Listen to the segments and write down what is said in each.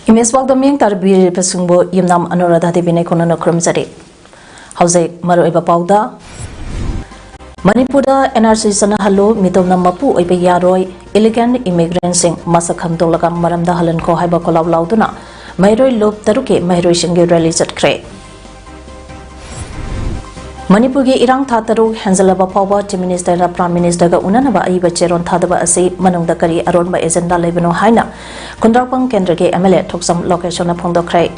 Imes wak doming tarbir pesungbo yimnam anuradha devine konono krumjari. Hauze maru iba pauda. Manipurda NRC sana halu mitom na mapu iba yaroi illegal immigrants sing masa khamdong laga maramda halan ko haiba kolaw lauduna mairoi lop taruke mairoi singi rally chatkre. Manipur ge irang thataru hanjalaba pawba Chief Minister na Prime Minister ga unanaba aiba cheron thadaba ase manungda kari aronba agenda lebano haina Kundrapang Kendra ge MLA thoksam location na phongdokrai.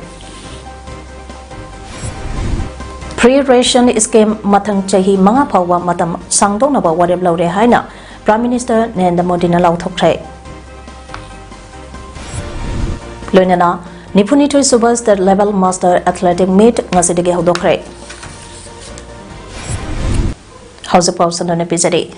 Pre-ration scheme mathang chahi manga pawba matam sangdong naba wareb laure haina Prime Minister Narendra Modi na lauthokrai. Loinana Nipunitu Subas the level master athletic meet ngasidege hodokrai. House of Powers and Epizadi.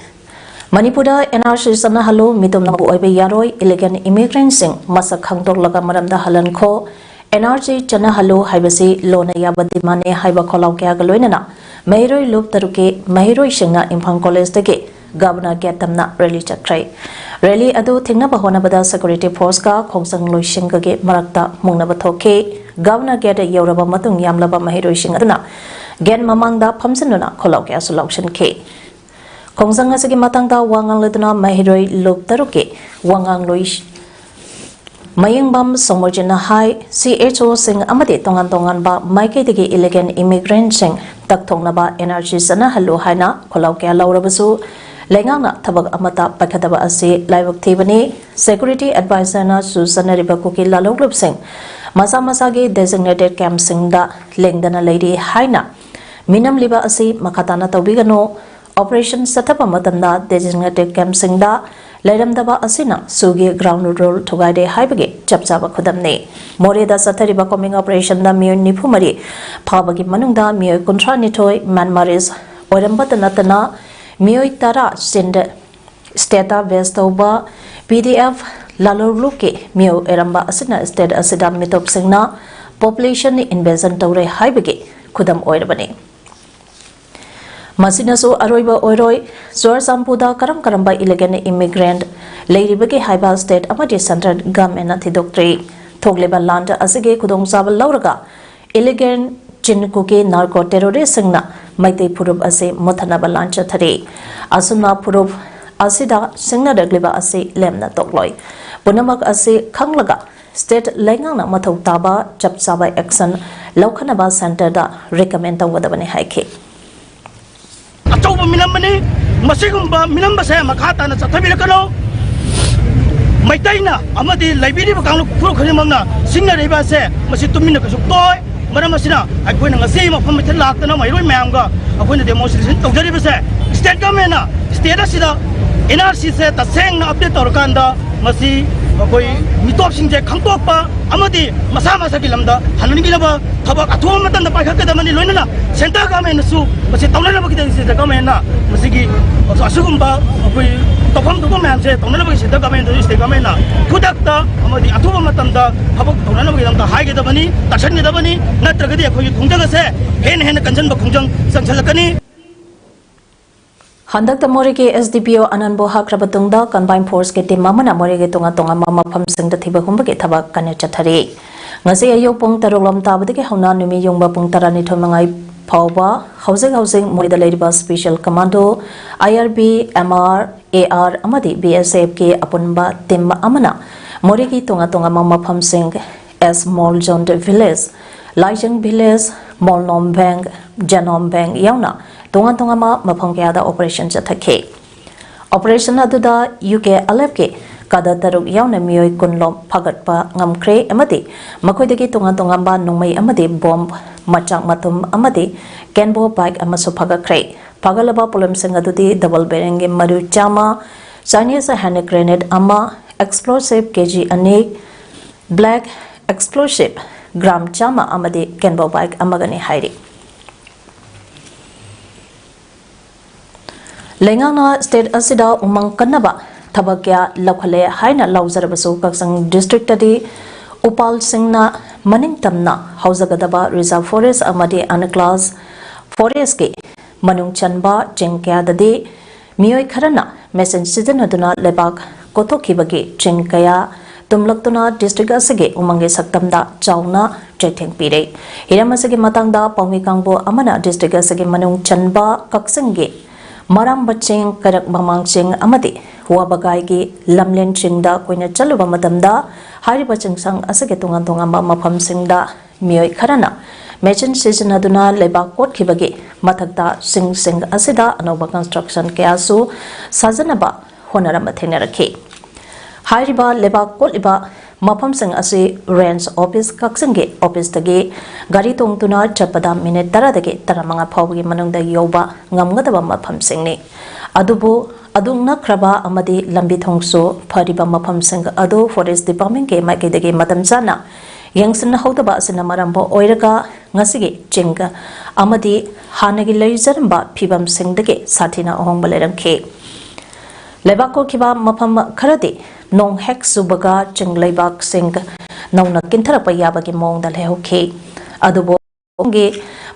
Manipura NRC sana halu mitum na oibe yaroi illegal immigrants sing masak hangdok laga maramda halan ko NRC chana halu haibasi lona yabadi mane haiba kolaw kya galoinana mahiroi lup taruke mahiroi singa Imphal College dege Governor Getamna rally chakrai. Rally adu thingna bahona bada security force ka khongsang loising ge marakta mungna bathoke Governor Get yoraba matung yamlaba mahiroi sing adana Gen mamangda phamsanuna kholaw kya solution ke Khongsang asagi matangda wangang leduna mahiroi lup taruke wangang loish Mayingbam Somorjina High CHO sing amade tongan ba maike dege illegal immigrant sing takthongna ba NRC sana halu haina kholaw kya lawrabasu lengangna thabak amata pakhataba ase laibak thebani security advisor na Susana Ribakuki laloglup sing masa ge designated camp sing da lengdana lady haina Minam liba asi makatana tawbigano operation setup matamda designated camp singda leramdaba asina sugi ground rule thugaide haibage chapchaba khudamne moreda sathariba coming operation da miyo nifumari phabagi manungda miyo kontra nithoi Myanmaris oirambata natana miyo tara send stata vestoba PDF lalurluke miyo eramba asina state asida mitop singna population invasion tawre haibage khudam oirabane Masinaso aroiba oiroi Zor Sampuda karam-karamba illegal immigrant leiribage haiba state amadi central government nathi doctrine thogleba land asige kudong sabal lauraga illegal chinkuke narco terrorist singna maite phurup ase mothanaba lancha thare asuna phurup asida singna dagliba ase lemna tokloi punamak ase khanglaga state lengangna mathau taba chapsaba action laukhanaba center da recommend tawgadabane haike Achoba minamani masigumba minambase makata na sathabilakano maitaina amadi library bakang pro khrimamna singna rebase masi tumina kasuk toy maramasina akoina ngasi mafam thil laktana mairoi mayamga akoina demonstration tawjaribase state government na state asida NRC se taseng na update torkanda masi akoi mitop singje khangtokpa amadi masa gilamda hanungilaba thabak athom matanda pakhakadamani loinana center government su masi tawnalaba kidang se government na masigi asugumba akoi tofam document se tawnalaba center government state government na khudakta amadi athom matanda thabak tawnalaba kidang haigedabani tasangedabani natragadi akoi khungjagase hen kanjan ba khungjang sangchalakani Handak tamori ke SDPO Ananbo Hakrabatungda combined force ke team mamana mori ke tonga mama pham sing da thiba humba ke thaba kane chathari ngase ayo pong tarolom tabade ke hauna numi yongba pong tarani thomangai phawba housing mori da leriba special commando IRB MR AR amadi BSF ke apunba team amana mori ki tonga mama pham sing as Mall Jonte village Laijang village Molnom Bank Janom Bank yauna tonga ma mafang kaya da operation chathake operation aduda UK alep ke kada taruk yauna mioi kunlom phagatpa ngamkre amadi makhoi dagi tonga tonga ba nongmai amadi bomb machang matum amadi kenbo bike amasu phagakre pagalaba polem singadudi double bearing maru chama Chinese hand grenade ama explosive kg anik black explosive gram chama amadi kenbo bike amagani hairi Lengana state asida umang kanaba tabakya lakhale haina lauzarabasu kaksang district tadi upal singna maning tamna hauzagadaba reserve forest amadi anaclass forest ke manung chanba jengkya dadi mioi kharana message season aduna lebak kothokibagi jengkaya tumlaktuna district asige umange saktamda chauna chaitheng pire hiramasage matangda pawmi kangbo amana district asige manung chanba kaksange Maram bacheng karak mamang cheng amati wabagai gi lamlen chingda koina chaluba matamda hari bacheng sang asage tungan tungan ba mafam singda mioi kharana mechin season aduna leba kot khibagi mathakta sing asida anoba construction kyasu sajanaba honarama thenaraki hariba leba kot iba mafam sing ase range office kaksange office tagi gari tongtuna chapada minute tara dagi taramanga phawgi manungda yoba ngamgadaba mafam singni adubu adungna kraba amadi lambi thongso phariba mafam sing adu forest department ke maike dagi matam jana yangsin hawdaba asina marambo oiraga ngasigi chinga amadi hanagi leijaramba phibam singdage sathina ohongba lerangkhe lebako kiba mafam kharadi nong hek subaga chinglaibak sing nauna kinthara yabagi mongda lehokhe adubo nge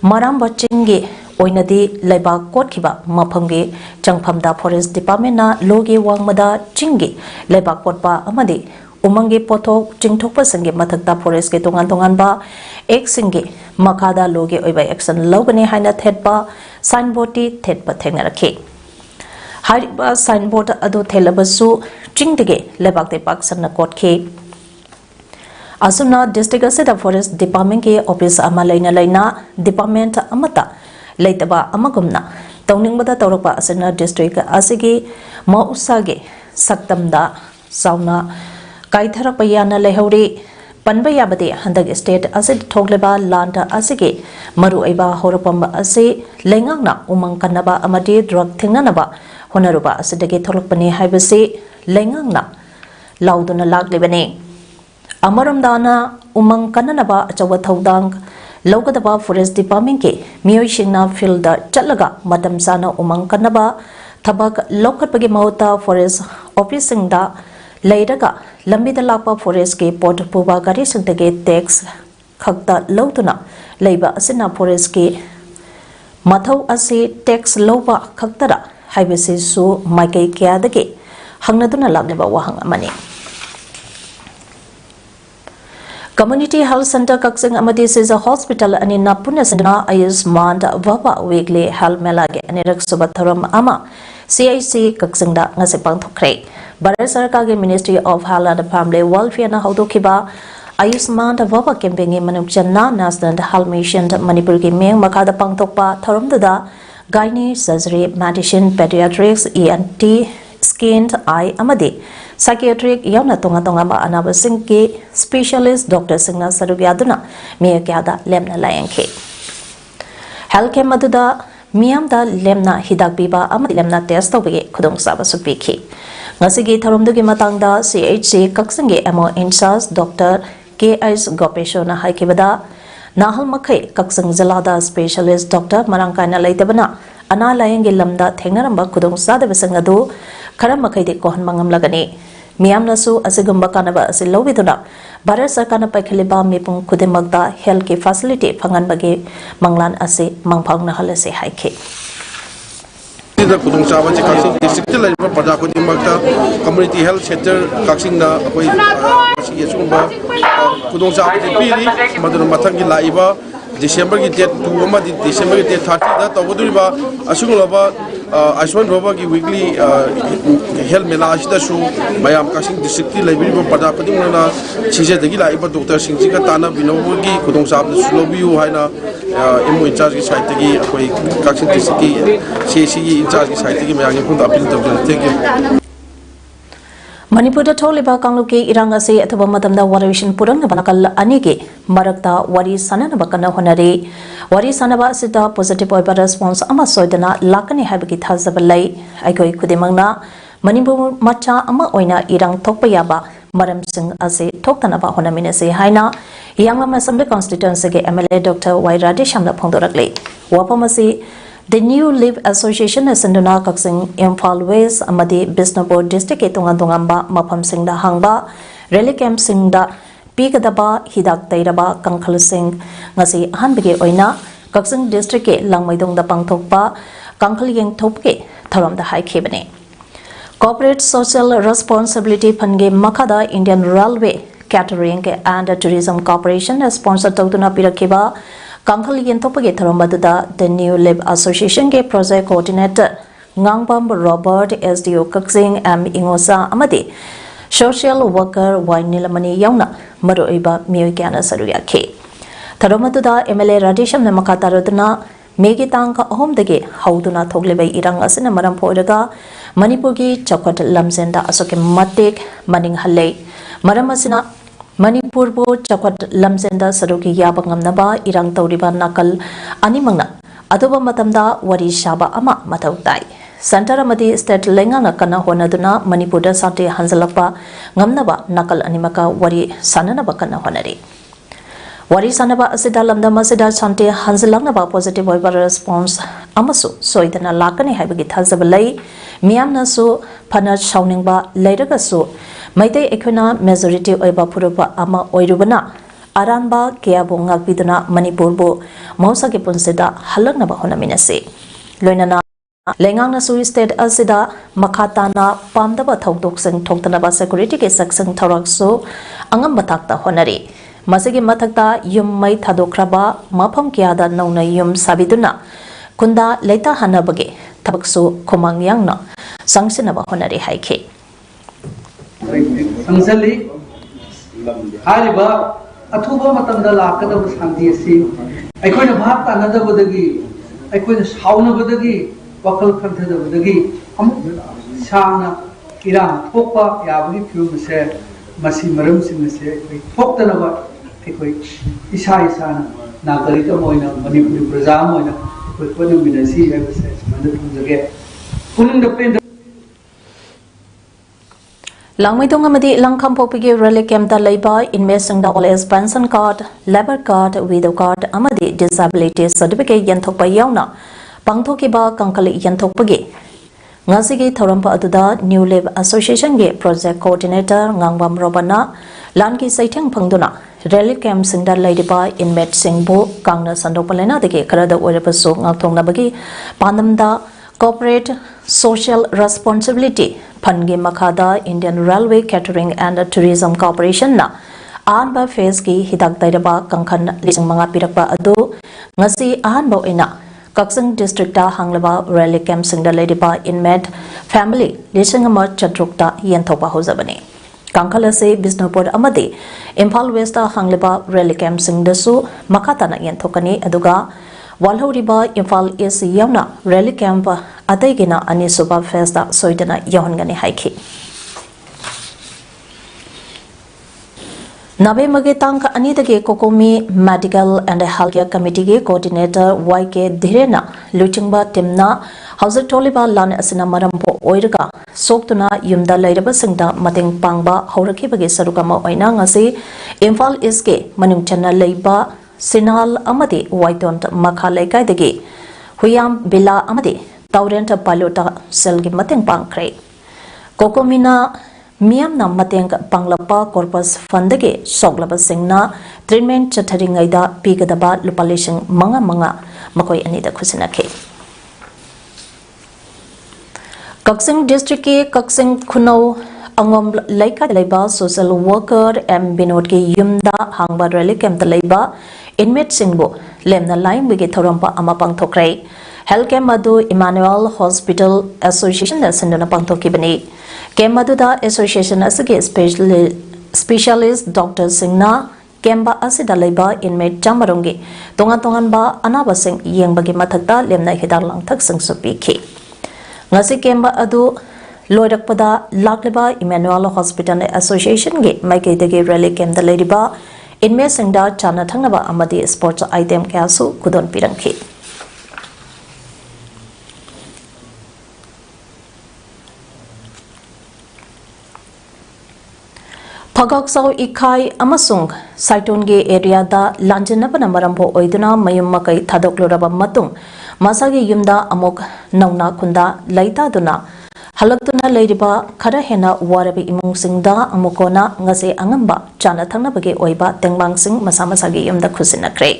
maramba chingi oinadi laibak kotkiba maphamge changphamda forest department na logi wangmada chingi laibak kotpa amadi umange pothok chingthokpa sange mathakta forest ke tongan tongan ba ek singe makada logi oiba action logani haina thetpa signboard ti thetpa thengna rakhe hariba signboard adu thelabasu chingdige lebakte paksanna kotke asuna district asida forest department ke office ama laina department amata leitaba amagumna tawningbada tawrakpa asina district asigi mausage saktamda sauna kaitharakpa yana lehori panba yabade handak state asid thogleba landa asige maru aiba horapamba ase lengangna umang kanaba amati drug thingnanaba honaruba asidage tholakpani haibase lengangna lauduna laglebane amaramdana umang kananaba achawa thodang logadaba forest department ke mioi shingna field da chatlaga matam sana umang kanaba thabak lokhatpagi mauta forest officing da leiraga lambida lakpa forest ke port puba gari singtage tax khakta loduna leiba asina forest ke mathau ase tax loba khaktara haibase su maikai kya dage hangnaduna lagleba wahang amani Community Health Center Kaksing Amadi Sisa Hospital ani Napuna Sandana Ayusman Vapa Weekly Health Melage Anirak Subatharam Ama CIC Kaksing da ngasipang thokre Bharat Sarkar ge Ministry of Health and Family Welfare na haudokiba Ayusman Vapa campaign manukchanna National Health Mission Manipur ge meng makada pangthokpa tharamdada gynae surgery medicine pediatrics ENT skin eye amadi psychiatric yauna tonga tonga ba anaba singke specialist doctor singna sarugyaduna me kyada lemna layangke healthcare maduda miamda lemna hidak biba amadi lemna test tawbege khudong saba supikhi ngasigi tharomdugi matangda CHC kaksange amo in charge Dr. KS Gopeshona haikibada nahal makai kaksang jalada specialist doctor marangkaina leitabana ana layangi lamda thengnaramba khudong sadaba sangadu khara makai de kohan mangam lagani miyamnasu asigumba kanaba asi lobiduna Bharat Sarkar na paikaliba mipung kudimagda health care facility phangan bagi manglan asi mangphang na halase haike da kudung sawa che kaksing district la ba pada ko dimagta community health center kaksing na apoi si yesumba kudung sawa de pili madura mathang gi laiba December ki date 2 ama December ki date 30 da tawduriba asungulaba Ashwan Roba ki weekly health mela ashita su mayam kasing district library ba pada padi na chije dagi la iba doctor singji ka tana binobu ki kudong sab slobiu haina emo in charge ki site gi akoi kasing district ki CC in charge ki site gi mayang phun appeal tawjan thank you Manipur tholiba kangluki irang ase athuba matamda warishin purang banakal anigi marakta wari sanana bakana honari wari sanaba asida positive oiba response ama soidana lakani habiki thazabalai aikoi khudimangna Manipur macha ama oina irang thokpa yaba maram sing ase thoktanaba honamine se haina Yanglama Assembly constituency ge MLA Dr. Y Radishamna phongdorakle wapamasi The New Live Association is in the Nakaksing Imphal West Amadi Bisnapur District Tungandungamba Mapam Singh da Hangba Rally Camp Singh da Pikadaba Hidak Tairaba Kankal Singh Ngasi Hanbige Oina Kaksing District Langmaidong da Pangthokpa Kankal Yeng Thopke Tharam da Hai Khebane Corporate Social Responsibility Pange Makada Indian Railway Catering and Tourism Corporation sponsored Tawtuna Pirakiba Kankal Yentopage Tharambada The New Live Association ge Project Coordinator Ngangbam Robert SDO Kaksing M Ingosa Amadi Social Worker Wainilamani Yauna Maruiba Miyokana Saruyake Tharamatuda MLA Radisham Namakataratuna Megitanka Homdege Hauduna Toglebe Irang Asina Maram Podaga Manipurgi Chakwat Lamzenda Asoke Matik Maning Hale Maramasina Manipur bo Chakwat Lamzenda Saruki Yabangam Naba Irang Tauriba Nakal Animangna Adoba Matamda Wari Shaba Ama Matautai Santaramadi State Lengana Kana Honaduna Manipurda Sate Hansalapa Ngamnaba Nakal Animaka Wari Sananaba Kana Honari Wari Sanaba Asida Lamda Masida Sante Hansalanaba positive oiba response Amasu Soidana Lakani Habigi Tazabalai Miamna su Pana Shauningba Lairagasu Maitei Ekuna majority oiba purupa ama oirubana aranba kiabu ngakbiduna Manipurbu Mausagi Punsida Halagnaba Honaminase Loinana Lengangna su state asida Makatana Pamdaba Tokdoksing Toktanaba security ke section Thoraksu Angam Batakta Honari Masigi Matakta Yum Mai Thadokraba Mapam Kiada Nauna Yum Sabiduna Kunda Leta Hanabage Tabaksu Kumangyangna Sangsinaba Honari Haike Sangsali Hariba Atuba Matamda Lakada was Hanti. I could have had another Budagi. I could have Shauna Budagi, Wakal Kanta Budagi, Shana, Iran, Popa, Yavi, Pumase, Masi Marums in the Say, Poktanaba, Ekoi, Isai Sana, Nagarita Moina, Manipuri Prazamoina, with what you mean, I see, I was again. Pulling the pen. Langmaidong amadi Langkampopigi Rally Camp da Labor Investing the All Pension Card, Labor Card, Widow Card, Amadi Disability Certificate Yantokpa Yauna, Pangtokiba Kankali Yantokpagi. Ngasigi Thorampa Aduda New Live Association Ge Project Coordinator Ngangbam Robana, Lanki Saitang Pangduna, Rally Camp Singda Ladiba Inmate Singbo, Kangna Sandopalena de Karada Urepaso Ngakong Nabagi, Pandamda Corporate Social Responsibility Pangi Makada Indian Railway Catering and Tourism Corporation na Ahanba Phase ki Hidak Tairaba Kangkhan Lising Mga Pirakpa Adu Ngasi Ahanba Ina Kaksing District da Hanglaba Rally Camp Singda Ladiba Inmate Family Lising Ama Chatrukta Yentopa Hozabani Kankhala se Bisnupur Amadi Imphal West da Hanglaba Rally Camp Singda su Makatana Yentokani Aduga Walhoriba Imphal East Yauna Rally Camp Ataigina Ani Suba Festa Soidana Yohangani Haiki Nabe Magetang Anitake Kokomi Medical and Healthcare Committee Coordinator YK Dhirena Luchingba Timna Hausa Toliba Lan Asina Marampo Oirga Soktuna Yumda Lairaba Singda Mating Pangba Haurakibagi Sarukama Oinangasi Imphal East Manung Chana Leiba Sinal Amadi Waiton Makhalai Kaidagi Huyam Bila Amadi Taurent Palota Selgi Mating Pankre Kokomina Miam na Mateng Panglapa Corpus Fundage Soglaba Singna Treatment Chataringaida Pigadaba Lupalising Manga Makoi Anida Kusinake Kaksing District Kaksing Kuno Angom Laika Leba Social Worker M Binodki Yumda Hangba Rally Camp Leba Inmate Singbo Lemna Line Wigi Thorampa Amapang Tokre Healthcare Madu Emmanuel Hospital Association Sindana Pangtokibani Kemadu da Association Asage Specialist Dr. Singna Kemba Asida Leba Inmate Jamarongi Tongan ba Anaba Sing Yengbagi Matakta Lemna Hidar Lang Tak Sing Supiki Ngasi Kemba Adu लोरकपदा लाक्लिबा Emmanuel hospital association के माइकैदगी rally camp लेरिबा इनमें सिंगदा चाना थंगनबा अमदी sports item कयासु खुदोन पिरंखि फगक्साउ इखाई अमसुंग साइटोनगे एरियादा लांजनबना मरंबो ओइदुना मयुम मकै थादोक्लोरबा मतुंग मसागी युमदा अमुक नौना खुंदा लैतादुना हलक्तुना लैरिबा खरा हेना वारबी इमुंगसिंगदा अमुकोना ngase angamba chana thangnabage oiba tengbangsing masa masagi yumda khusinakre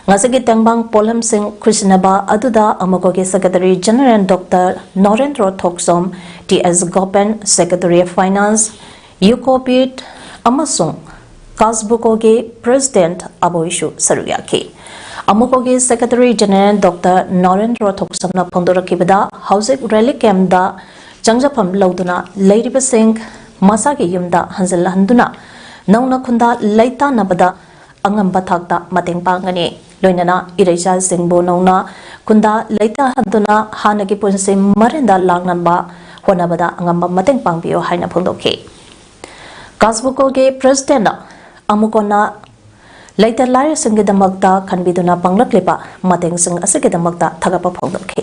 ngasagi tengbang polamsing khusinaba aduda amukoge secretary general dr Narendra Thoksom ts gopen secretary of finance UCOPIT amasung kasbukoge president aboishu saruyaki amukoge secretary general dr Narendra Thoksamna phongdorakibada housing rally camp da jangjapam lauduna leiriba sing masagi yumda hanjal handuna nauna khunda leita nabada angamba thakta mateng pangani loinana ireja singbo nauna khunda leita handuna hanagi punsi marenda langnanba honabada angamba mateng pangbiyo haina phongdoke kasbuko ge president amukona later lari singidamagta khanbiduna panglaklepa mateng sing asigidamagta thagapa phongdoke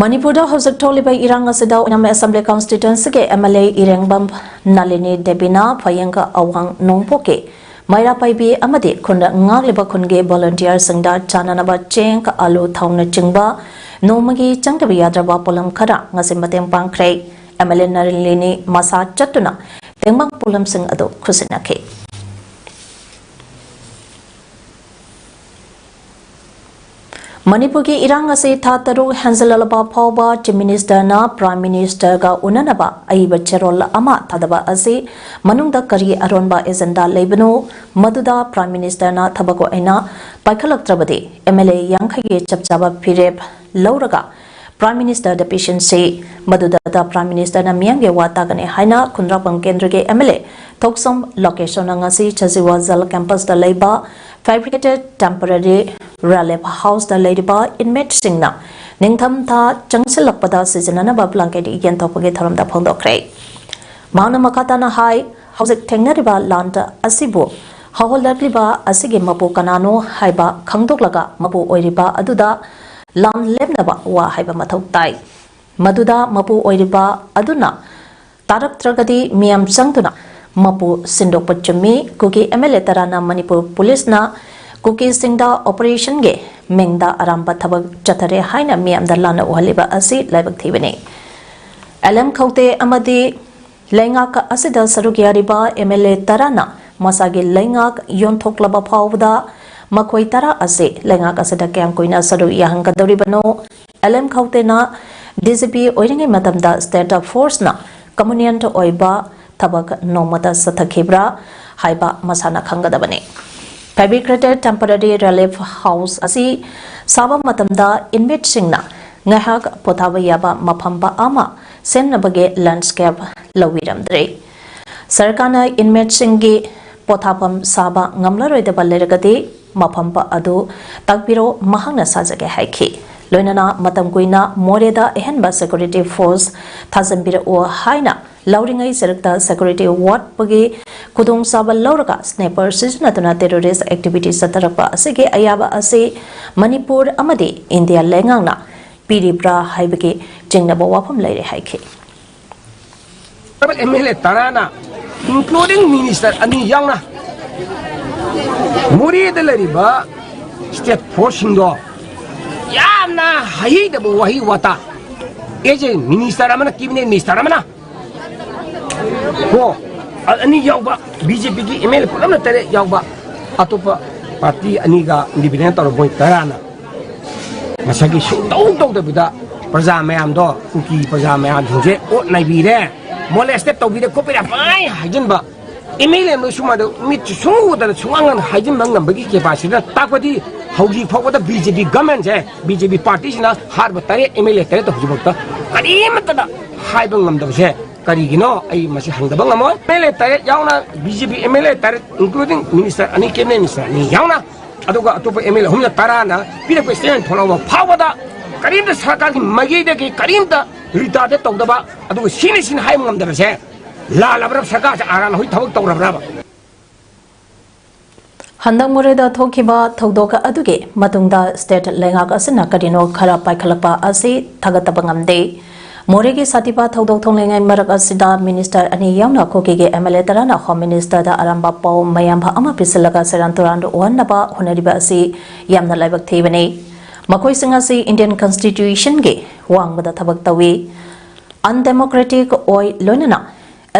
Manipur hosik tholiba irang asida unam assembly constituency ke MLA Irengbam Nalini Debina Phayenga awang nongpoke Maira Paibi amade khunda ngagliba khunge volunteer singda chananaba cheng alu thauna chingba nomagi changtabi yadraba polam khara ngase mateng pangkhre MLA Nalini masa chatuna tengmang polam sing ado khusinake Manipur ki irang ase tha taru hanzalalaba phawba chief minister na prime minister ga unanaba aiba cherol ama thadaba ase manungda kari aronba agenda lebano maduda prime minister na thabako aina paikhalaktrabade MLA yankhage chapchaba phirep lauraga prime minister the patient say maduda da prime minister na miyangge wata gane haina khundrapam kendra ke MLA Thoksom location ngasi chaziwa zal campus da leiba fabricated temporary relief house da leiba inmate singna ningtham tha changsilakpada seasonana ba blanket igen topage tharam da phongdokre mauna makata na hai house thengnariba landa asibo hawholakliba asige mapu kanano haiba khangdoklaga mapu oiriba aduda lam lemnaba wa haiba mathau tai maduda mapu oiriba aduna tarak tragadi miyam changtuna mapu sindok pachumi kuki MLA tarana Manipur police na kuki singda operation ge mengda aramba thabak chathare haina miyamda lana uhaliba asi laibak thibani alam khaute amadi laingak asida sarugyariba MLA tarana masagi laingak yonthoklaba phawda makhoi tara ase laingak asida kyam koina saru yahang kadoribano alam khaute na DCP oiringai matamda state of force na communion to oiba tabak nomata sathakibra haiba masana khangadabane fabricated temporary relief house asi saba matamda inmate singna ngahak pothaba yaba mafamba ama semnabage landscape lawiramdre sarkana inmate singi pothapam saba ngamlaroidaba leragadi mafamba adu takbiro mahangna sajage haiki loinana matam kuina moreda ehenba security force thazambira o haina lauringai serakta security ward pagi kudong sabal lauraga sniper sijnatuna terrorist activities satarapa asige ayaba ase Manipur amadi India lengangna piribra haibage jingnaba wafam leire haike MLA tarana including minister ani yangna muri de lariba state forcing do yamna hayi de wahi wata eje minister amana cabinet minister amana ko ani yauba BJP ki MLA pulamna tare yauba atopa party ani ga independent tor boy tarana masagi su tong da bida praja mayam do kuki praja mayam thuje o nai bi re molested to bi de kopira pai hajin ba MLA no suma do mit sungu da sungangan hajin bang nam bagi ke pasina takodi haugi phawada BJP government je BJP party sina har batare MLA tare to hujubakta kari matada haibang ngam da je karigino ay masi hangdaba ngamo MLA tare yauna BJP MLA tare including minister ani cabinet minister ni yauna अदुगा अतोप MLA हम ताराना पिरक stand थोलाव फावदा करीम सरकार की मगी दे की करीम ता रिटा दे तौदबा अदुगा सिनि सिन हाय मंगमदबसे लालब्रब सरकार आरान होई थबक तौरब्रब हंदक मोरेदा थोखिबा थौदोका अदुगे मतुंगदा स्टेट लेंगाक असना करिनो खरा पाइखलपा असि थगतबा ngamde मोरेगी सातिपा थौदोक थोंलेंगाई मरक असिदा मिनिस्टर अनि यावना खोकेगे एमएलए तरना होम मिनिस्टर दा आरंबा पाउ मयामभा अमा पिसलगा सेरान तुरान ओहनबा होनरिबा असि यामना लाइबक थेबने मखोई सिंगा से इंडियन कॉन्स्टिट्यूशन गे वांगबदा थबक तवी अनडेमोक्रेटिक ओय लोनना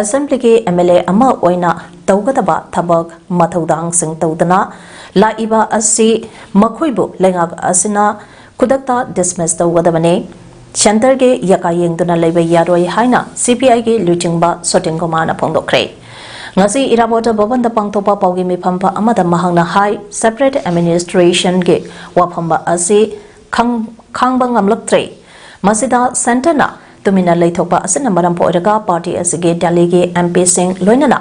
असेंबली के एमएलए अमा ओइना तौगदबा थबक मथौदांग सिंग तौदना लाइबा असि मखोइबु लेंगाक असिना खुदकता डिसमिस तौगदबने सेंटर के यका येंगदुना लेबे यारोय हाइना सीपीआई के लुचिंगबा सोटिंगोमाना फोंदोखरे ngasi irabota babanda pangtopa paugi mifampa amada mahangna hai separate administration ge wafamba asi khangba ngamlaktre masida center na tumina leithokpa asina maram poiraga party asige dalige mp sing loinana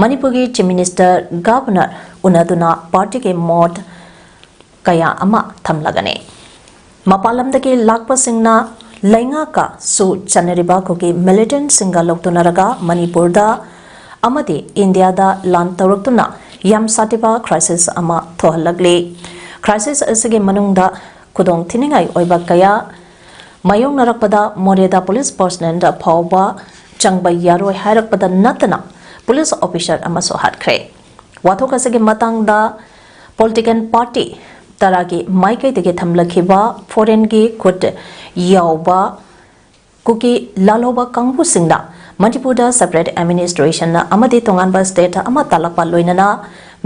manipur ge chief minister governor unaduna party ke mod kaya ama thamlagane mapalam dake lakpa singna lainga ka su chanariba ko ge militant singa loktunaraga manipur da amadi India da lan tawrukuna yam satiba crisis ama thohalagli crisis asige manungda kudong thiningai oiba kaya mayong narakpada moreda police personnel da phawba changba yaroi hairakpada natana police officer ama so hatkre wathok asige matang da political party taragi maikai dege thamlakhiba foreign gi khut yawba kuki laloba kangbu singna Manipur da separate administration na amadi tonganba state ama talakpa loinana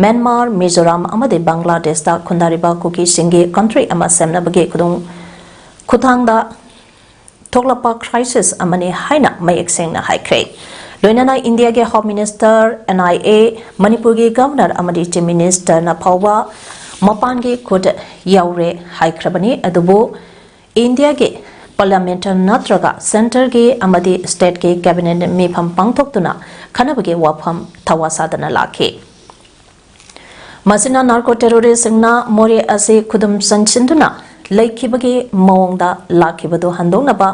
Myanmar Mizoram amadi Bangladesh da khundariba kuki singi country ama semna bage kudung khutang da thoklapa crisis amani haina mayek sengna haikre loinana India ge home minister NIA Manipur ge governor amadi chief minister na phawwa mapan ge khut yaure haikrabani adubu India ge Parliament natraga center ge amadi state ge cabinet me pham pangthoktuna khanabage wafam thawasadana lakhe masina narco terrorist na more ase khudum sanchinduna laikhibage mawngda lakhibadu handongnaba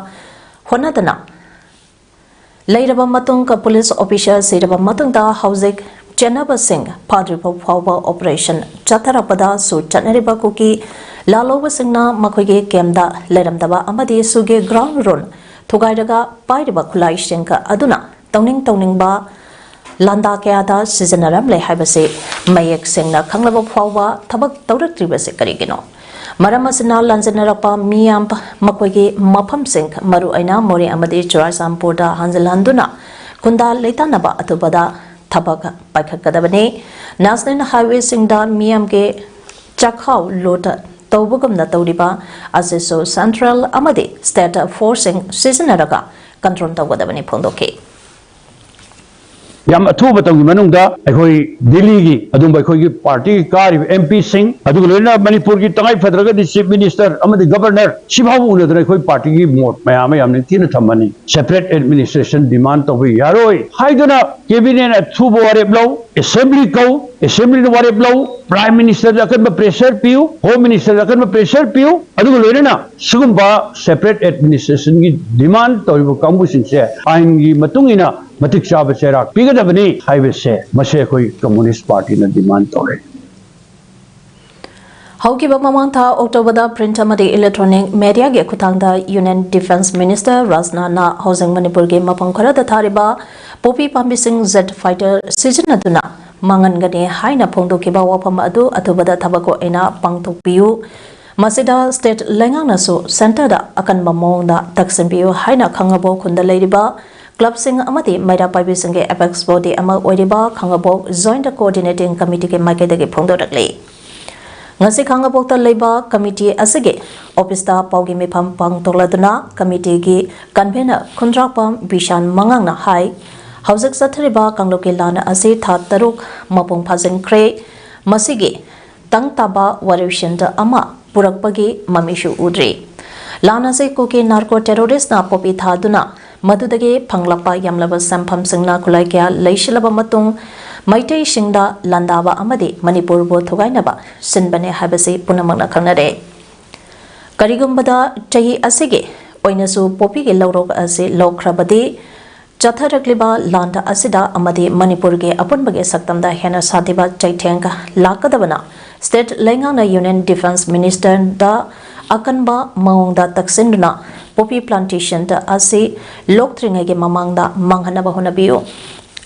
honadana leiraba matung ka police officer seraba matung da housing Janaba Singh Padripo Power Operation Chatarapada Su Chanariba Kuki Laloba Singna Makoge Kemda Leramdaba Amadi Suge Ground Run Tugairaga Paidiba Kulai Shinka Aduna Toning Ba Landa Kayada Seasonaram Le Habase Mayek Singna Kanglaba Power Tabak Tauraktribase Karigino Maramasina Lanzanarapa Miam Makoge Mapam Singh Maru Aina Mori Amadi Churasampurda Hanzelanduna Kunda Leitanaba Atubada Tabak Paikakadabane National Highway Singda Miam ke Chakhaw Lota Tobugum Nataudiba Aseso Central Amadi State Forcing Seasonaraga Control Tawadabani Pondoke. Yam athuba tawgi manungda akhoi Delhi gi adum akhoi gi party kari MP Singh adu loina Manipur gi tangai fadraga di chief minister amadi governor sibabu unadra akhoi party gi mot mayam yamne tin thamani separate administration demand to yaroi haiduna cabinet athuba ware blow assembly ware blow prime minister akan pressure piu home minister akan pressure piu adu loina sugumba separate administration gi demand to kambu sinse ain gi matungina Matik Shaba Serak, bigger than any highway say, Maseko Communist Party in the demand tore. Hauki Bamanta October the print amadi electronic media ge kutangda Union Defense Minister Razna na Housing Manipur ge Mapankara the Tariba, Popi Pambising Z fighter Sijanaduna, Mangangane Haina Pondo Kiba Wapamadu, Atubada Tabako Ena Pangtok Piu, Masida State Langanasu, Center da Akan Mamonda, Taksim Piu, Haina Kangabo Kunda Ladyba. Club Sing Amati Maida Pabi Singe Apex Body Ama Oidiba Kangabok joined the coordinating committee ke Makede Pondo Dakli. Ngasi Kangabok the Labor Committee Asige, Opista Paugi Mipam Pang Toladuna, Committee Gi, Convener Kundrapam Bishan Mangana High, Housek Satariba Kangloki Lana Asi Taruk, Mapung Pazing Kre, Masigi, Tang Taba Warishinda Ama, Purakpagi, Mamishu Udri. Lana Se Kuki narco terrorist na Popi Thaduna. Madudage Panglapa Yamlaba Sampam Singna Kulaikia Laishilaba Matung Maitai Shingda Landava Amadi Manipur bo Thugainaba Sinbane Habasi Punamana Kanade Karigumbada Chahi Asigi Oinasu Popi Laurok Asi Lokrabadi Chatharakliba Landa Asida Amadi Manipurge Apunbage Saktamda Hena Sadiba Chaitenga Lakadavana State Lengana Union Defense Minister da Akanba Maungda Taksinduna Poppy Plantation da Asi Loktringege Mamangda Manghanaba Honabiu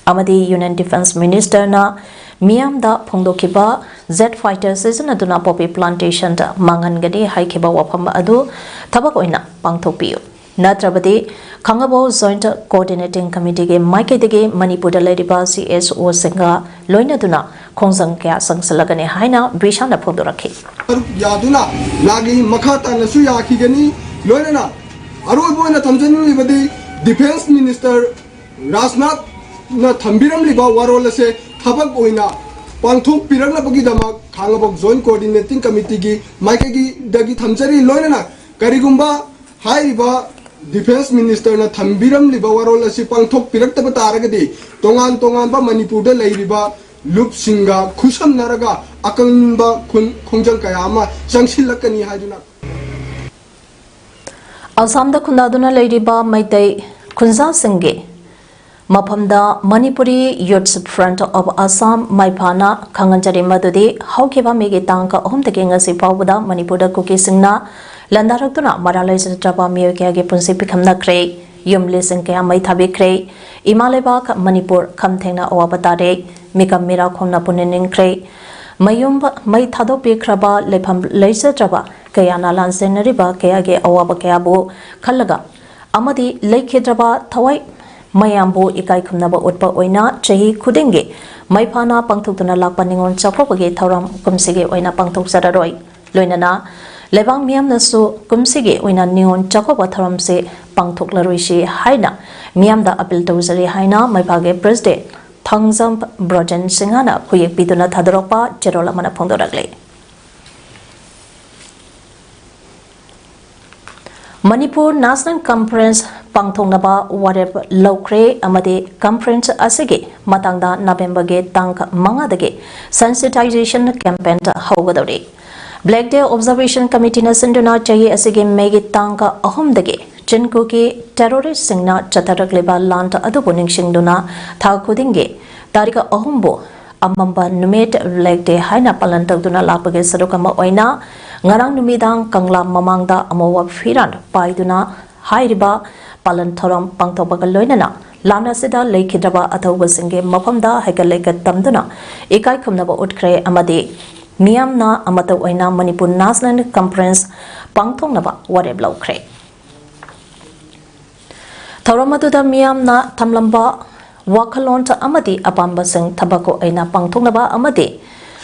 Amadi Union Defense Minister na Miam da Pongdokiba Z Fighter Season Aduna Poppy Plantation da Mangangadi Haikiba Wapam Adu Tabakoina Pangtopiu Natrabadi Kangabo Joint Coordinating Committee ge Maikege Manipur Ladiba CSO Singa Loinaduna Kongzang Kya Sangsalagane Haina Bishana Pondoraki Yaduna Lagi Makata Nasuya Kigani Loinana Aroboina Tamjanu Libadi Defense Minister Rasnath na Tambiram Liba Warolase Tabak Oina Pangthok Pirana Bagi Dama Kangabok Joint Coordinating Committee gi Maikegi Dagi Tamjari Loinana Karigumba Haiba Defense Minister na Tambiram Liba Warolase Pangthok Pirakta Taragadi Tongan Tongan ba Manipur da Lairiba Lup Singa Kusam Naraga Akanba Kongjang Kayama Sangsilakani Hajuna Asamda Kundaduna Lairiba Maitai Kunza Singe Mapamda Manipuri Youth Front of Assam Maipana Kanganjari Madudi Haukiba Megi Tanka Home the King as Pauda Manipura Cookie Singna Landaratuna Maralais Trapa Miokiagi Punsi Pikamna Cray Yum Listen Kaya Maitabi Cray Imalebak Manipur Kamtena Oabatare Mika Mira Kona Punin Cray Mayumba Maitado Pikraba Lepam Laser Traba Kayana Lansen Riba Kayage Awaba Kayabu Kalaga Amadi Lake Hidraba Tawai Mayambu Ikai Kumnaba Utpa Oina Chahi Kudingi Maipana Pangtuna Lapaningon Chapopage Tauram Kumsige Oina Pangtuk Sadaroi Loinana Lebang Miam Nasu Kumsige Oina Nion Chakoba Tharamse Pangtuk Laruishi Haina Miam da Apil Dozari Haina Maipage President Thangzam Brojan Singana Kuyek Biduna Tadaropa Jerola Mana Pondoragle Manipur National Conference Pangthongnaba Warep Lokre Amadi Conference Asige Matangda November ge Tank Mangadage Sensitization Campaign Hogadori Black Day Observation Committee na Sinduna Chahi Asige Megi Tanka Ahomdage Chinkuki Terrorist Singna Chatarakleba Lanta Adubuning Shingduna Thakudinge Tarika Ahombo Amamba Numit Black Day Haina Palantagduna Lapage Sadukama Oina Ngarang Numidang Kangla Mamangda Amowa Firan Paiduna Hairiba Palanthoram Pangtobagaloinana Lana Sida Lake Hidraba Athoba Singe Mapamda Hekaleka Tamduna Ikai Kumnaba Utkre Amadi Miamna Amata Oina Manipur National Conference Pangthongnaba Wareb Lokre Thoramatuda Miamna Tamlamba Wakalonta Amadi Abamba Sing Tabako Aina Pangthongnaba Amadi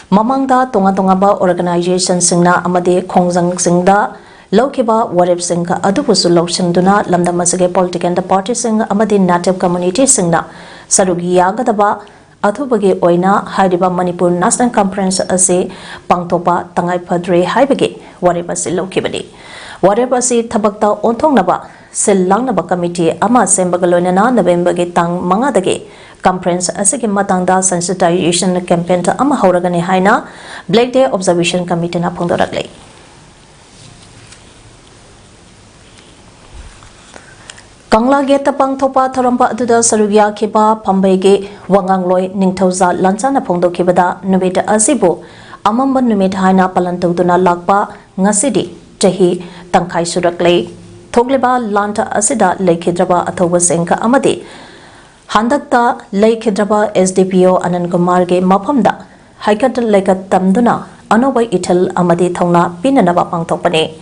Mamangda Tonga Tongaba Organization Singna Amadi Kongzang Singda Lokiba Warib Singha Adupusu Loksinduna Lamda Masage Political Party Sing Amadi Native Community Singna Sarugi Yagadaba Athubagi Oina Haidiba Manipur National Conference Ase Pangtopa Tangai Padre Haibagi Waribasi Lokibadi Waribasi Tabakta Ontongnaba Silangnaba Committee Ama Sembagaloina November Tang Mangadage Conference Asigi Matangda Sensitization Campaign Ama Hauragani Haina Black Day Observation Committee na Pondoragle Kangla Geta Pangtopa Tharampa Aduda Sarugya Kiba Pambege Wangangloi Ningthauza Lansana Pongdo Kibada Numita Asibu Amamba Numit Haina Palantuduna Lakpa Ngasidi Jahi Tangkai Surakle Togleba Lanta Asida Lake Hidraba Athoba Senka Amadi Handakta Lake Hidraba SDPO Anand Kumarge Mapamda Haikat Lekat Tamduna Anobai Ital Amadi Thongna Pinanaba Pangtopane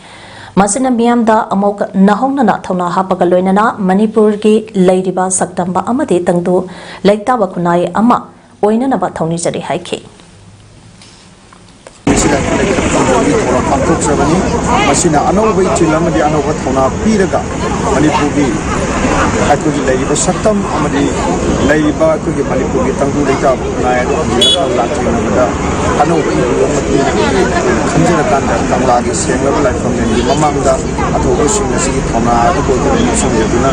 Masina Miamda Amok Nahongna Thona Hapagaloinana Manipur ki Lairiba Saktamba Amadi Tangdu Laitaba Kunai Ama Oinanaba Thoni Jari Haiki Masina Anobai Chilamadi Anova Thona Piraga Manipuri Hakuji Laiba Saktam Amadi Laiba Kugi Manipuri Tangu Lita Nayado Latina Anobai Kanjana Tanda Tanglagi Sengla Life from the Mamanda Atogo Singasi Thona the Golden Nation Yaduna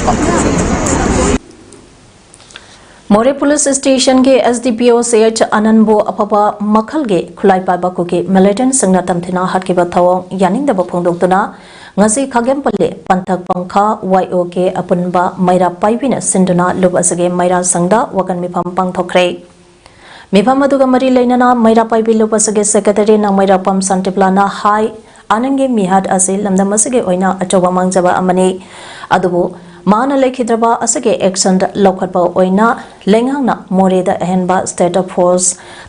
Pumpkin Moreh police station के SDPO CH अनंबो अपबा मखल के खुलाई पाइबा Kuki militant संगना तमथिना हटकिबा थवोंग यानिंगदबा फोंदोक्तुना ngasi khagem palle panthak pangkha YO के अपुनबा मैरा पाइबिना सिंधुना लुब असगे मैरा संगदा वकन मिफम पांगथोखरे मिफम अदुगा मरी लेनाना मैरा पाइबि लुब असगे सेक्रेटरी ना मैरा पम संटिप्लाना हाई आनंगे मिहाद असे लमदम असगे ओइना अचोबा मांगजबा अमने अदुबो माना लेखिद्रबा असगे एक्शन लौखटबा ओइना लेंगांगना मोरेदा अहनबा स्टेट ऑफ फोर्स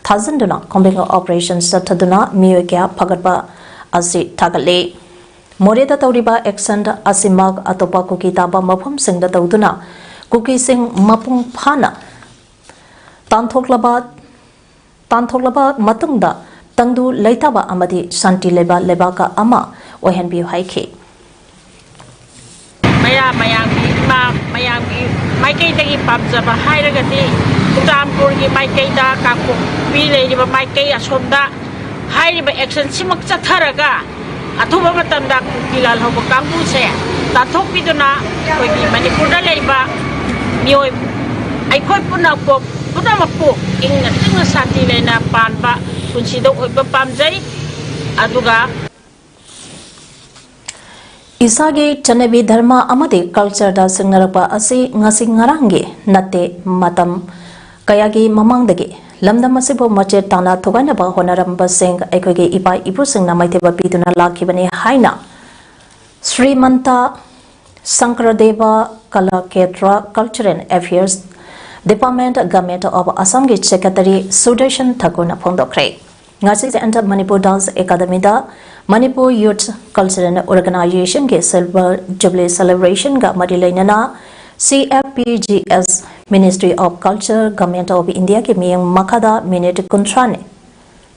थाजंदुना कॉम्बिंग ऑपरेशन सथदुना मियोक्या फगटबा असि थागले मोरेदा तौरिबा एक्शन असिमग अतोपा कुकी ताबा मफम सिंगदा तौदुना कुकी सिंग मपुंग फाना तांथोक्लबा मतुंगदा तंगदु लेताबा अमदि शांति लेबा लेबाका अमा ओहनबियु हाइखे मयामी माइकई पाजब है उदामपुर की माइकई काकोपी लेरिबा माइकई असोमदा एक्शन सिमक चथरगा अथुब मतंदा कुकी लालहौब कांगुसे ताथोपीदुना अखोई मणिपुरदा लेरिबा मियोय अखोई पुनमकु इंग तिंग शांति लेना पानबा पुंसिदो ओइबा पामजै अदुगा इसागे चनबी धर्म अमदे कल्चर दा सिंगनरपा असि ngasi ngarangi nate matam kayagi mamangdagi lamdam asibo mache tana thogana ba honaramba sing aikoge ipai ipu singna maitheba piduna lakhibani haina Srimanta Sankradeva Kalaketra Culture and Affairs Department Government of Assam ge Secretary Sudarshan Thakuna phongdokre ngasi enter Manipur Dance Academy da Manipur Youth Cultural Organization के Silver Jubilee Celebration का मरी लेना CFPGS Ministry of Culture Government of India के मियंग मखादा मिनट कुंट्राने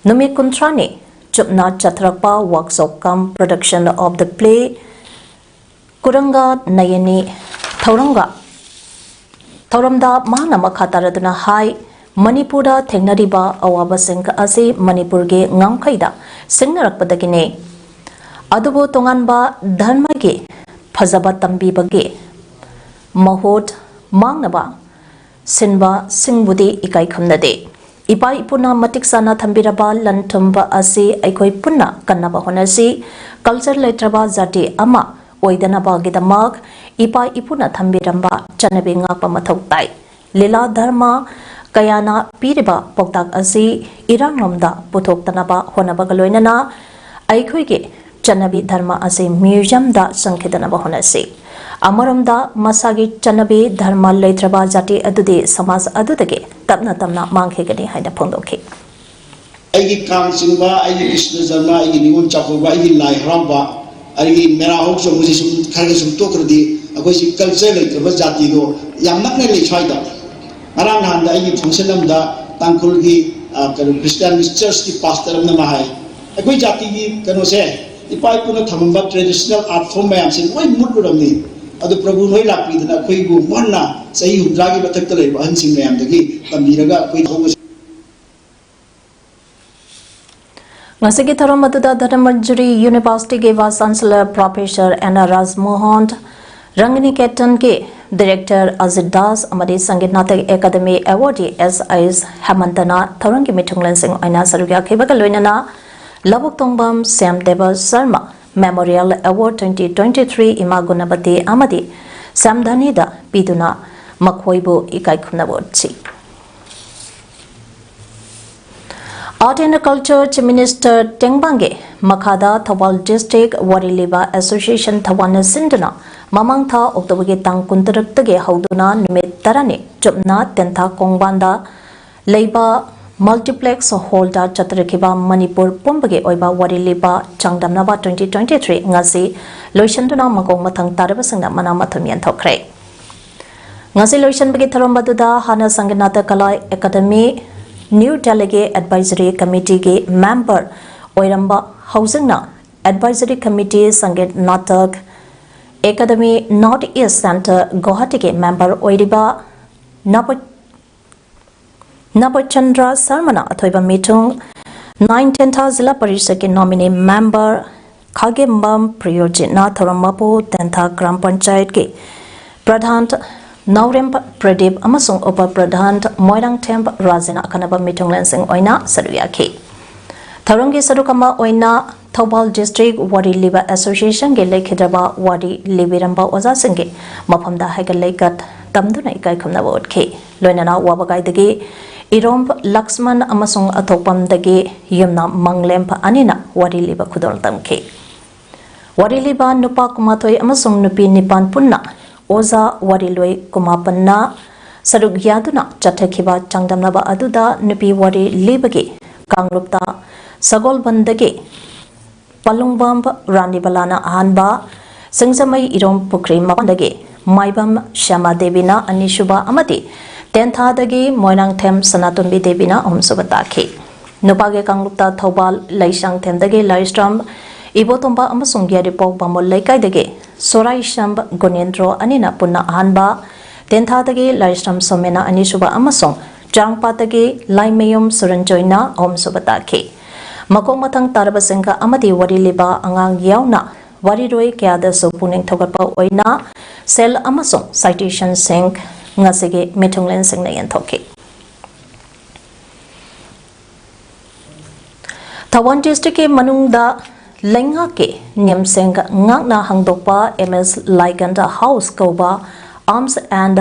नुमी कुंट्राने चुपना चतरकपा workshop cum production of the play कुरंगा नयनी थौरंदा माना मखाता रदना हाई मणिपुर थेंगनरिबा अवाबा सिंह असे मणिपुर के ngangkhaida सिंगनरकपदगिने अदुबो तोंगानबा धर्म के फजबा तंबीबगे महोट मांगनबा सिनबा सिंगबुदे इकाई खमनदे इपा इपुना मटिक साना थंबिरबा लनथुंबा असे अखोई पुन्ना कन्नबा होनसी कल्चर लेत्रबा जाति अमा ओइदनबा गिदमक इपा इपुना थंबिरंबा चनबे ngakpa mathau tai लीला धर्म कयाना पीरिबा पौताक असी इरांगलोमदा पुथोक्तनबा होनबगा लोइनना अखोइगे चनबी धर्म असे म्यूजियम दा संखिदनबा होनसे अमरमदा मसागी चनबी धर्म लेत्रबा जाति अदुदे समाज अदुदगे तपना तपना मांगखेगनी हाइना फोंदोखे आइगी कामचिंबा आइगी कृष्ण जन्म आइगी निगोन चाकोबा आइगी लाई हरांबा आइगी मेरा होक जो मुझे सुन खरगे सुन तोकरदी अखोइसी कल्चर लेत्रबा जाति दो याम नकने लेछाइदा अरांग नांदा आइगी फंक्शन अमदा तांकुल की क्रिश्चियन चर्च की पास्टर अमना माहाय अखोइ जाति की कनोसे इपाई पुना थमंबा ट्रेडिशनल आर्ट फॉर्म मैम से लोई मुटुरमनी अदु प्रभु नोई लापीदना अखोइगु मन्ना सही हुद्रागी बथक्ता लेबा हनसिंग मैम दगी तमीरगा अखोइ होगो ngasi thara maduda Dharamajuri University के vice chancellor professor N Rajmohan रंगनी केतन के डायरेक्टर अजित दास अमरी Sangeet Natak academy awardee SIS हेमंतना थौरंग की मिठुंगलन सिंह आइना सरुग्या खेबगा लोइनना लबुक तोंगबम सैम देव शर्मा मेमोरियल अवार्ड 2023 इमा गुणवती अमदी समधनीदा पीदुना मखोइबो इकाई खुनबोची Art and Culture Chief Minister Tengbange Makhada Thawal District Wariliba Association Thawana Sinduna Mamangtha October Tang Kuntaraktage Hauduna Numit Tarane Jupna Tentha Kongbanda Leiba Multiplex Holda Chatrakiba Manipur Pumbage Oiba Wariliba Changdamnaba 2023 Ngasi Loishanduna Magong Matang Tarabasanga Manamathamian Thokre Ngasi Loishan Bagi Tharambaduda Hana Sanganata Kalai Academy New Delegate Advisory Committee के member ओइरंबा हाउसिंगना Advisory Committee संगीत नाटक Academy North East Center Guwahati के member ओइरिबा Navchandra शर्मना अथोइबा मिथुंग 9-10 जिला परिषद के nominee member खागेम्बम प्रियोजिना थरमपो 10 ग्राम पंचायत के प्रधान November.2023 amasung Upper Pradhan Moirang Temp Razina Kanaba Mitunglansing Oina Saruyaki. Tharungi Sarukama Oina Thobal District Wadi Liba Association ge Lekhidraba Wadi Libiramba Ozasinge Mapamda Hagalekat Tamduna Ikai Kamnaba Utke Loinana Wabagai degi Iromp Laxman amasung Atopam degi Yumna Manglemp Anina Wadi Liba Kudol Tamke Wadi Liba Nupa Kumatoi amasung Nupi Nipan Punna Oza Wariloi Kumapanna Saruk Yaduna Chatakhiba Changdamnaba Aduda Nupi Wari Libagi Kangrupta Sagol Bandagi Palungbam Ranibalana Ahanba Singsamai Irom Pukri Mapandagi Maibam Shama Devina Anishuba Amati Tentha Dagi Moinang Them Sanatumbi Devina Omsubataki Nupage Kangrupta Thobal Laishang Temdagi Laistram Ibotomba amasung Yaripok Bamol Laikai dege Sorai Shamb Gonendro Anina Punna Ahanba Tentha dege Laistram Somena Anishuba amasung Jangpa dege Laimeyum Suranjoina Om Subataki Makong Matang Tarabasenga Amati Wari Liba Angang Yauna Wari Roi Kyada Supuning Togapa Oina Sel amasung Citation Sing Ngasige Mitunglen Sing na Yantoki Tawan District Manungda Lenga ke Nyamseng Ngakna Hangdopa MS Liganda House Koba Arms and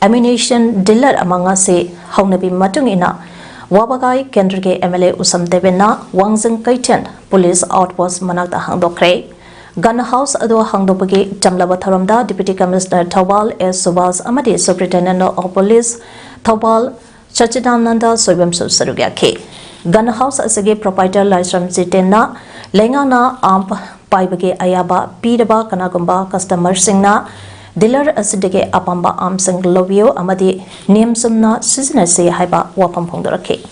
Ammunition Dealer amanga se Haunabi Matungina Wabagai Kendrike MLA Usam Devena Wangzeng Kaiten Police Outpost Manakta Hangdokre Gun House Ado Hangdopagi Jamlaba Tharamda Deputy Commissioner Thobal S. Subas Amadi Superintendent of Police Thobal Chachidananda Soibam Sarugake Gun House asage proprietor Laisram Zitena Lengana Amp Paibage Ayaba Pidaba Kanagumba Customer Singna Dealer Asidege Apamba Arm Sing Lovio Amadi Niamsumna Sizinase Haiba Wapam Pongdorake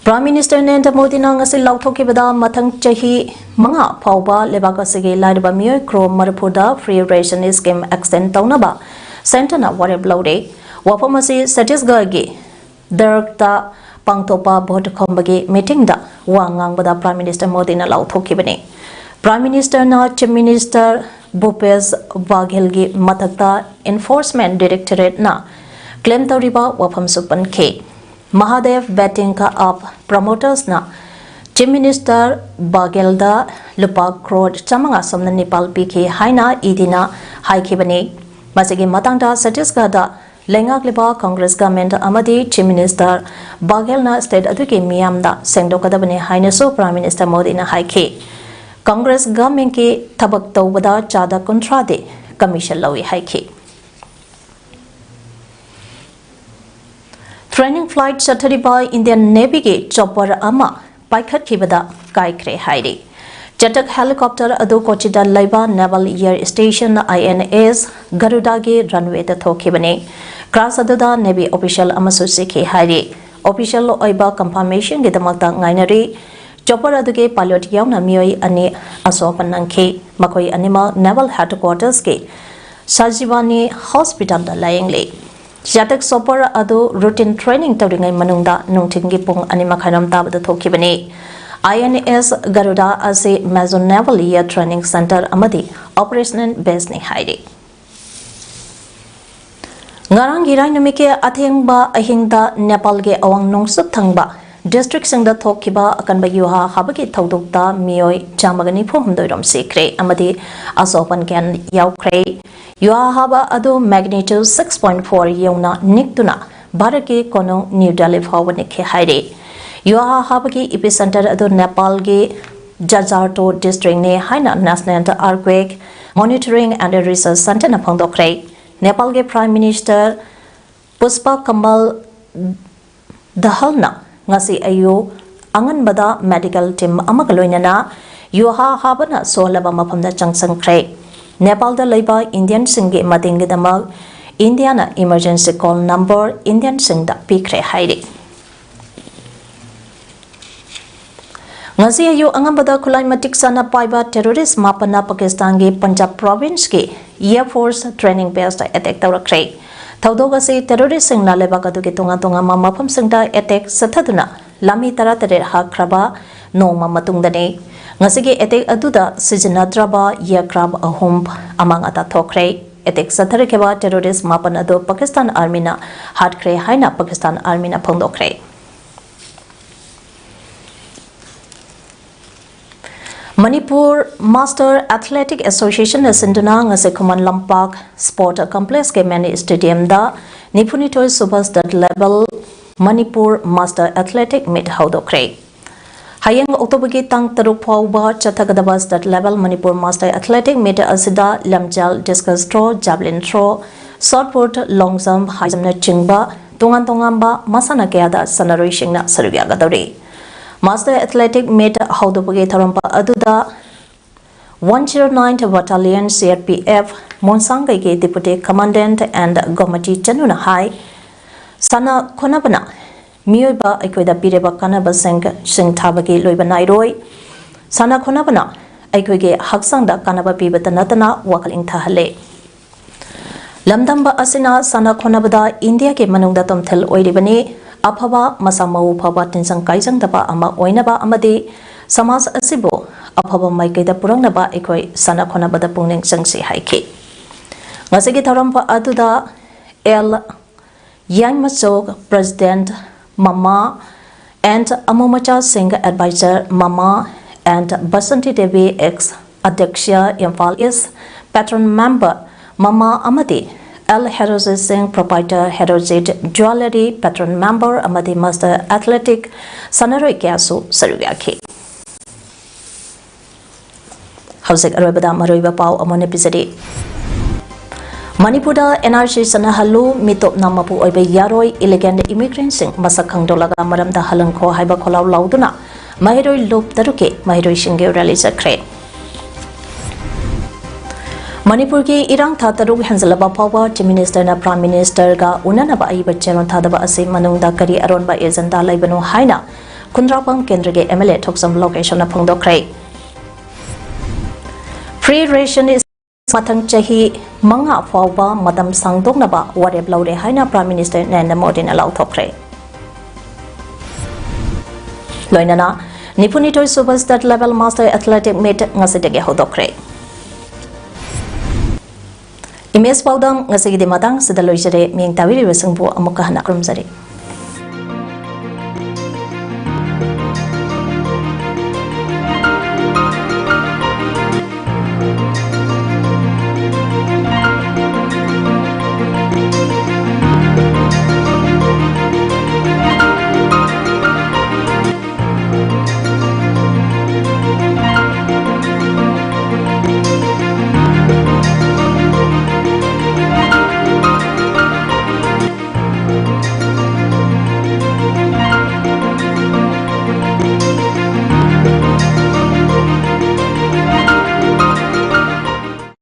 Prime Minister Narendra Modi na ngasi lauthoki bada mathang chahi manga phauba lebaka sege laiba miyoi kro maripurda free ration scheme extend taunaba center na wareb lode wapamasi Chhattisgarh ge Darakta pangtopa bhot khombage meeting da wangang bada Prime Minister Modi na lauthoki bane Prime Minister na Chief Minister Bhupesh Baghel ge mathakta Enforcement Directorate na claim tariba wapam supan ke Mahadev betting ka up promoters na Chief Minister Bagelda Lupa Crore Chamanga Somna Nepal PK Haina Idina Haikibani Masigi Matangda Chhattisgarh da Lengak Liba Congress Government Amadi Chief Minister Bagelna State Aduki Miyamda Sengdokadabani Haina So Prime Minister Modi na Haike Congress Government ki Tabak Tawbada Chada Contrade Commission Lawi Haike Training flight Saturday by Indian Navy ge chopper ama paikhat khibada kaikre hairi Jatak helicopter adu Kochida Laiba Naval Air Station INS Garuda ge runway ta thokibane crash aduda Navy official amasu sikhe hairi official oiba confirmation ge damakta ngainari chopper adu ge pilot yauna mioi ani asopan nangkhe makoi anima Naval Headquarters ge Sajivani Hospital da layengle Jatak Sopor Ado routine training Tauringai Manunda Nungtingi Pung Anima Khanam Tabada Thokibani INS Garuda Ase Mazon Naval Air Training Center Amadi Operational Base Ni Hairi Ngarang Girai Namike Athengba Ahingda Nepal ge Awang Nongsup Thangba District Singda Thokiba Akanba Yuha Habaki Thaudukta Mioi Chamagani Phomdoirom Sikre Amadi Asopan Gan Yaukre Yuahaba Ado magnitude 6.4 Yona Niktuna Baraki Kono New Delhi Fawanike Haide Yuahabaki epicenter Ado Nepal ge Jajarto district ne Haina National Earthquake Monitoring and Research Center na Pangdokre Nepal ge Prime Minister Puspa Kamal Dahalna Ngasi Ayu Angan Bada Medical Team Amagaloinana Yuahabana Solaba Mapamda Changsang Kre Nepal da Laiba Indian Singh Madingi Damag Indiana Emergency Call Number Indian Singh da Pikre Hairi Ngazi ayu angambada Kulai Matik Sana Paiba terrorist Mapana Pakistan ge Punjab province ge Air Force training base da attack tawrakre Thaudoga se terrorist Singh na leba kadu ge tunga mapam Singh da attack sathaduna lami taratare hakraba noma matungdani ngasigi etek aduda sijinadraba yakrab ahum amang ata thokre etek satharekeba terrorist mapan ado Pakistan army na hatkre haina Pakistan army na phongdokre Manipur Master Athletic Association na sinduna ngase Khuman Lampak Sport Complex ke mani stadium da Nipunitoy Subhas dat level Manipur Master Athletic Meet haudokre Hayang October ki tang taruk phawba chathagadabas dat level Manipur Master Athletic Meet asida lamjal discus throw javelin throw shot put long jump high jump na chingba tongan ba masana kya da sanaroi singna sarugya gadori Master Athletic Meet haudopage tharampa aduda 109th Battalion CRPF Monsangai ke Deputy Commandant and Gomati Chanuna High Sana Konabana Mioba Aikoida Pireba Kanaba Sing Tabaki Loiba Nairoi Sana Konabana Aikoige Haksangda Kanaba Pibatanatana Wakaling Tahale Lamdamba Asina Sana Konabada India ke Manungda Tomtel Oiribani Aphaba Masamau Phaba Tinsang Kaisang Daba Ama Oinaba Amadi Samas Asibo Aphaba Maikaida Purangnaba Ekoi Sana Konabada Pungning Sangsi Haiki Ngasigi Tharampa Aduda L Yang Masog President Mama and Amumacha Singh Advisor Mama and Basanti Devi ex Adyaksha Imphal East Patron Member Mama Amadi L. Herozit Singh, Proprietor Herozit Jewelry, Patron Member, Amadi Master Athletic, Sanaroi Kyasu, Sarugyaki. Hausik Arabada Maroiba Pau Amon episode. Manipura NRC Sanahalu, Mitop Namapu Oibe Yaroi, Elegant Immigrant Singh, Masakang Dolaga Maram da Halanko, Hibakola Lauduna, Mahiroi Loop Taruke, Mahiroi Shinge Rally Sakre. Manipur ki irang tha taruk hanzalaba phawa Chief Minister na Prime Minister ga unanaba aiba cheron thadaba ase manungda kari aronba agenda laibano haina kundrapang kendra ge MLA thoksam location na phongdokrai Free ration is mathang chahi manga phawa matam sangdoknaba warep laure haina Prime Minister Narendra Modi na lau thokrai Loinana Nipunitoy Subhas dat level Master Athletic Meet ngasidege hodokrai Image PAODAM ngasigi di matang sedaloy jere ming tawiri wesengbu amukah nak rumzari.